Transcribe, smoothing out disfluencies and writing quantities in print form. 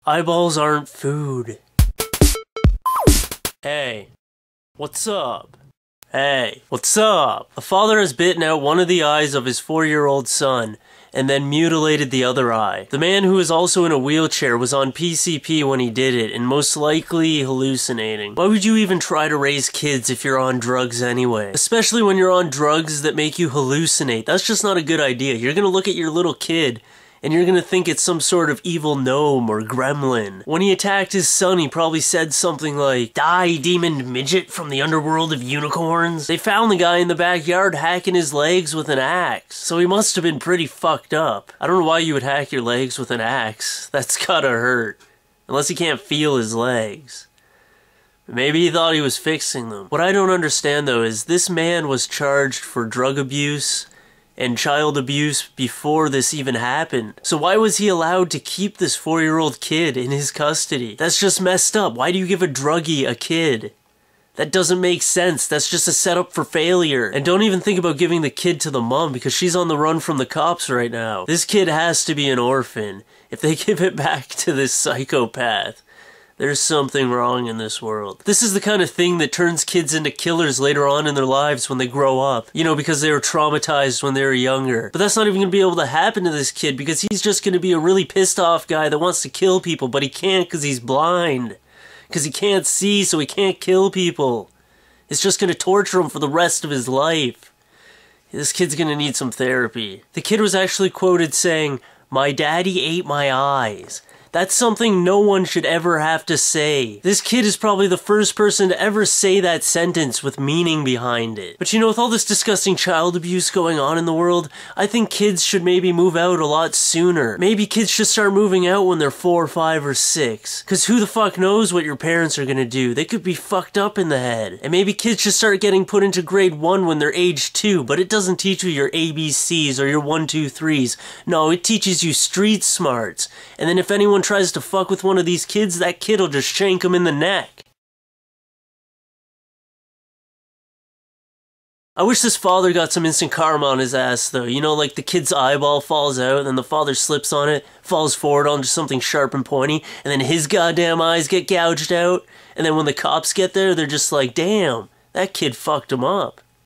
Eyeballs aren't food. Hey, what's up? Hey, what's up? A father has bitten out one of the eyes of his 4-year-old son and then mutilated the other eye. The man, who is also in a wheelchair, was on PCP when he did it and most likely hallucinating. Why would you even try to raise kids if you're on drugs anyway? Especially when you're on drugs that make you hallucinate. That's just not a good idea. You're gonna look at your little kid and you're gonna think it's some sort of evil gnome or gremlin. When he attacked his son, he probably said something like, "Die, demon midget from the underworld of unicorns." They found the guy in the backyard hacking his legs with an axe, so he must have been pretty fucked up. I don't know why you would hack your legs with an axe. That's gotta hurt. Unless he can't feel his legs. Maybe he thought he was fixing them. What I don't understand though is this man was charged for drug abuse and child abuse before this even happened. So why was he allowed to keep this 4-year-old kid in his custody? That's just messed up. Why do you give a druggie a kid? That doesn't make sense. That's just a setup for failure. And don't even think about giving the kid to the mom because she's on the run from the cops right now. This kid has to be an orphan. If they give it back to this psychopath, there's something wrong in this world. This is the kind of thing that turns kids into killers later on in their lives when they grow up. You know, because they were traumatized when they were younger. But that's not even going to be able to happen to this kid because he's just going to be a really pissed off guy that wants to kill people, but he can't because he's blind. Because he can't see, so he can't kill people. It's just going to torture him for the rest of his life. This kid's going to need some therapy. The kid was actually quoted saying, "My daddy ate my eyes." That's something no one should ever have to say. This kid is probably the first person to ever say that sentence with meaning behind it. But you know, with all this disgusting child abuse going on in the world, I think kids should maybe move out a lot sooner. Maybe kids should start moving out when they're 4, 5, or 6. Cause who the fuck knows what your parents are gonna do? They could be fucked up in the head. And maybe kids should start getting put into grade 1 when they're age 2, but it doesn't teach you your ABCs or your 1, 2, 3s. No, it teaches you street smarts. And then if anyone tries to fuck with one of these kids, that kid'll just shank him in the neck. I wish this father got some instant karma on his ass though. You know, like the kid's eyeball falls out and then the father slips on it, falls forward onto something sharp and pointy, and then his goddamn eyes get gouged out, and then when the cops get there, they're just like, damn, that kid fucked him up.